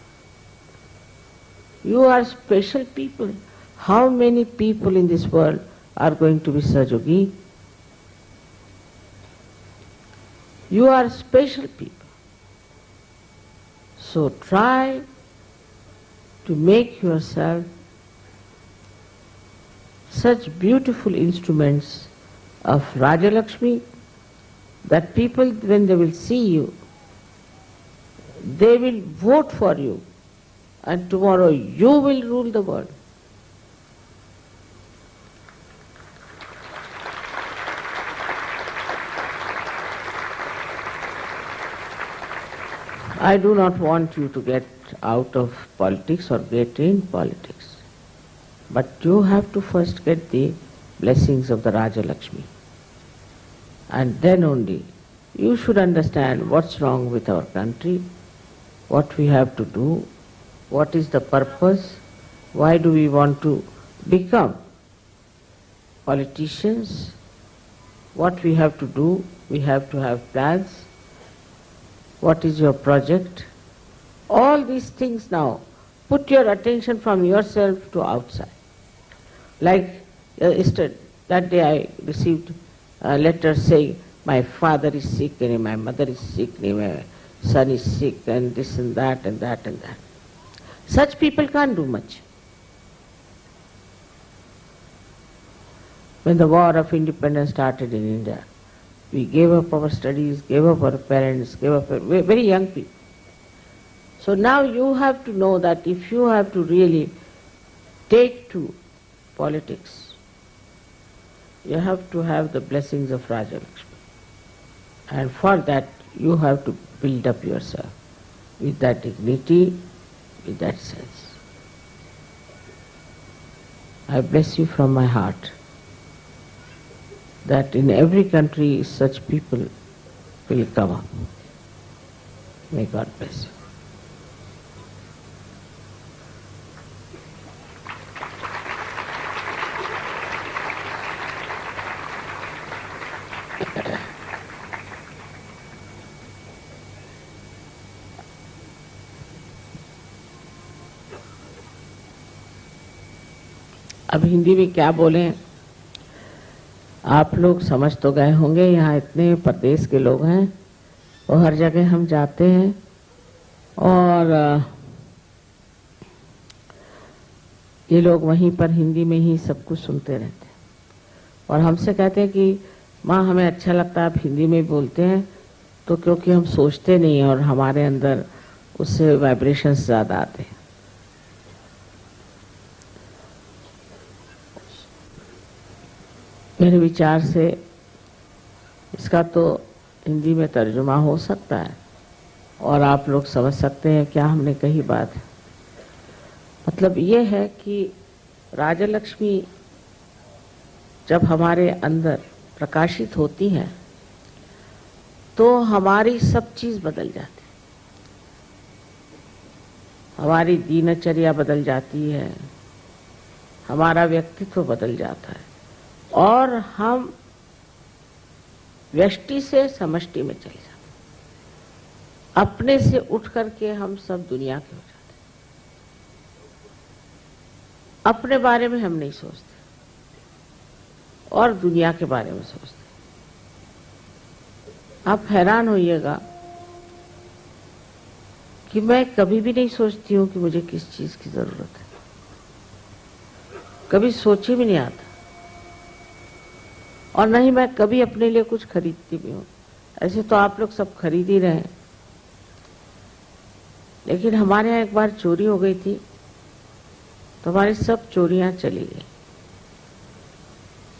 You are special people. How many people in this world are going to be Sahajogi? You are special people. So try to make yourself such beautiful instruments of Raja Lakshmi that people, when they will see you, they will vote for you, and tomorrow you will rule the world. I do not want you to get out of politics or get in politics, but you have to first get the blessings of the Raja Lakshmi. And then only you should understand what's wrong with our country, what we have to do, what is the purpose, why do we want to become politicians, what we have to do, we have to have plans, what is your project. All these things now, put your attention from yourself to outside. Like that day I received a letter saying, my father is sick, and my mother is sick, and my son is sick, and this and that and that and that. Such people can't do much. When the war of independence started in India, we gave up our studies, gave up our parents, gave up very young people. So now you have to know that if you have to really take to politics, you have to have the blessings of Raja Lakshmi. And for that you have to build up yourself with that dignity, with that sense. I bless you from my heart that in every country such people will come up. May God bless you. अब हिंदी में क्या बोलें, आप लोग समझ तो गए होंगे। यहाँ इतने प्रदेश के लोग हैं और हर जगह हम जाते हैं और ये लोग वहीं पर हिंदी में ही सब कुछ सुनते रहते हैं और हमसे कहते हैं कि माँ हमें अच्छा लगता है आप हिंदी में बोलते हैं, तो क्योंकि हम सोचते नहीं हैं और हमारे अंदर उससे वाइब्रेशंस ज़्यादा आते हैं। मेरे विचार से इसका तो हिंदी में तर्जुमा हो सकता है और आप लोग समझ सकते हैं क्या हमने कही बात। मतलब ये है कि राजा लक्ष्मी जब हमारे अंदर प्रकाशित होती हैं तो हमारी सब चीज बदल जाती है। हमारी दिनचर्या बदल जाती है, हमारा व्यक्तित्व बदल जाता है और हम व्यष्टि से समष्टि में चले जाते हैं। अपने से उठ करके हम सब दुनिया के हो जाते हैं। अपने बारे में हम नहीं सोचते और दुनिया के बारे में सोचते। आप हैरान होइएगा कि मैं कभी भी नहीं सोचती हूँ कि मुझे किस चीज की जरूरत है, कभी सोच ही भी नहीं आता और नहीं मैं कभी अपने लिए कुछ खरीदती भी हूँ। ऐसे तो आप लोग सब खरीद ही रहे हैं, लेकिन हमारे यहाँ एक बार चोरी हो गई थी तो हमारी सब चोरियां चली गई।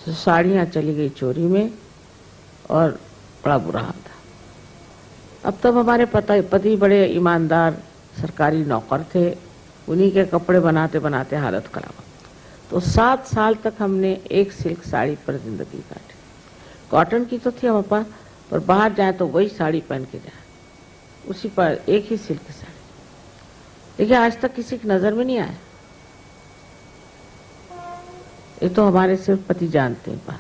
तो साड़ियां चली गई चोरी में और बड़ा बुरा हाल था। अब तब हमारे पति बड़े ईमानदार सरकारी नौकर थे, उन्हीं के कपड़े बनाते बनाते हालत खराब। तो 7 साल तक हमने एक सिल्क साड़ी पर जिंदगी काटी। कॉटन की तो थी हमारे पास, पर बाहर जाए तो वही साड़ी पहन के जाए, उसी पर एक ही सिल्क साड़ी। देखिए आज तक किसी की नजर में नहीं आया। ये तो हमारे सिर्फ पति जानते हैं बात।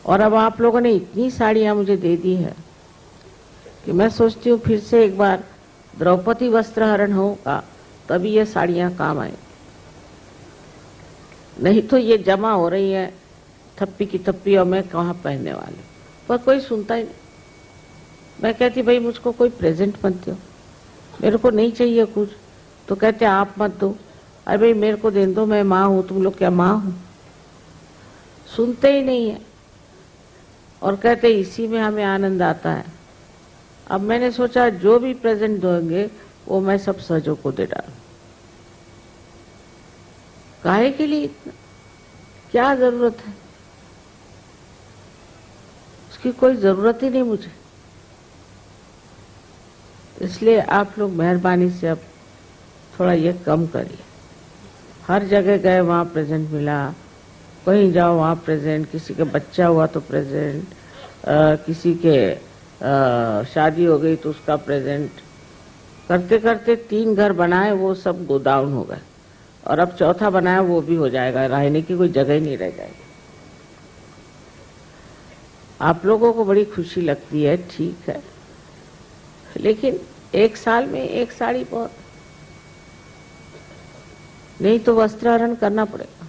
और अब आप लोगों ने इतनी साड़ियां मुझे दे दी है कि मैं सोचती हूँ फिर से एक बार द्रौपदी वस्त्रहरण होगा तभी ये साड़ियां काम आएंगी। नहीं तो ये जमा हो रही है थप्पी की थप्पी और मैं कहाँ पहनने वाली। पर कोई सुनता ही नहीं। मैं कहती भाई मुझको कोई प्रेजेंट मत दो, मेरे को नहीं चाहिए कुछ। तो कहते आप मत दो। अरे भाई मेरे को दे दो, मैं माँ हूं, तुम लोग क्या माँ हो? सुनते ही नहीं है और कहते इसी में हमें आनंद आता है। अब मैंने सोचा जो भी प्रेजेंट दोगे वो मैं सब सहजों को दे डालूं। काहे के लिए इतना, क्या जरूरत है? उसकी कोई जरूरत ही नहीं मुझे। इसलिए आप लोग मेहरबानी से अब थोड़ा ये कम करिए। हर जगह गए वहाँ प्रेजेंट मिला, कहीं जाओ वहाँ प्रेजेंट, किसी का बच्चा हुआ तो प्रेजेंट, किसी के शादी हो गई तो उसका प्रेजेंट। करते करते 3 घर बनाए, वो सब गोडाउन हो गए और अब चौथा बनाया वो भी हो जाएगा, रहने की कोई जगह ही नहीं रह जाएगी। आप लोगों को बड़ी खुशी लगती है, ठीक है, लेकिन 1 साल में 1 साड़ी बहुत, नहीं तो वस्त्रहरण करना पड़ेगा।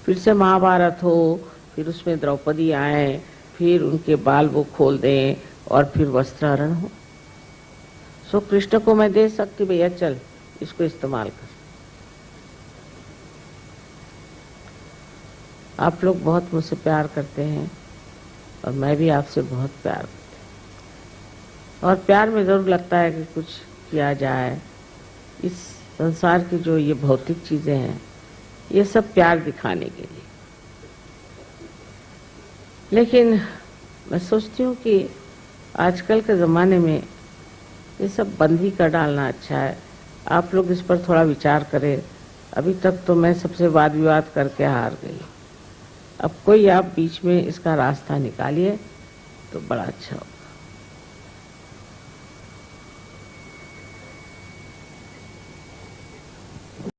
फिर से महाभारत हो, फिर उसमें द्रौपदी आए, फिर उनके बाल वो खोल दें और फिर वस्त्रहरण हो। सो कृष्ण को मैं दे सकती भैया चल इसको इस्तेमाल कर। आप लोग बहुत मुझसे प्यार करते हैं और मैं भी आपसे बहुत प्यार करती हूँ। और प्यार में जरूर लगता है कि कुछ किया जाए। इस संसार की जो ये भौतिक चीजें हैं ये सब प्यार दिखाने के लिए। लेकिन मैं सोचती हूँ कि आजकल के ज़माने में ये सब बंद ही कर डालना अच्छा है। आप लोग इस पर थोड़ा विचार करें। अभी तक तो मैं सबसे वाद विवाद करके हार गई। अब कोई आप बीच में इसका रास्ता निकालिए तो बड़ा अच्छा हो।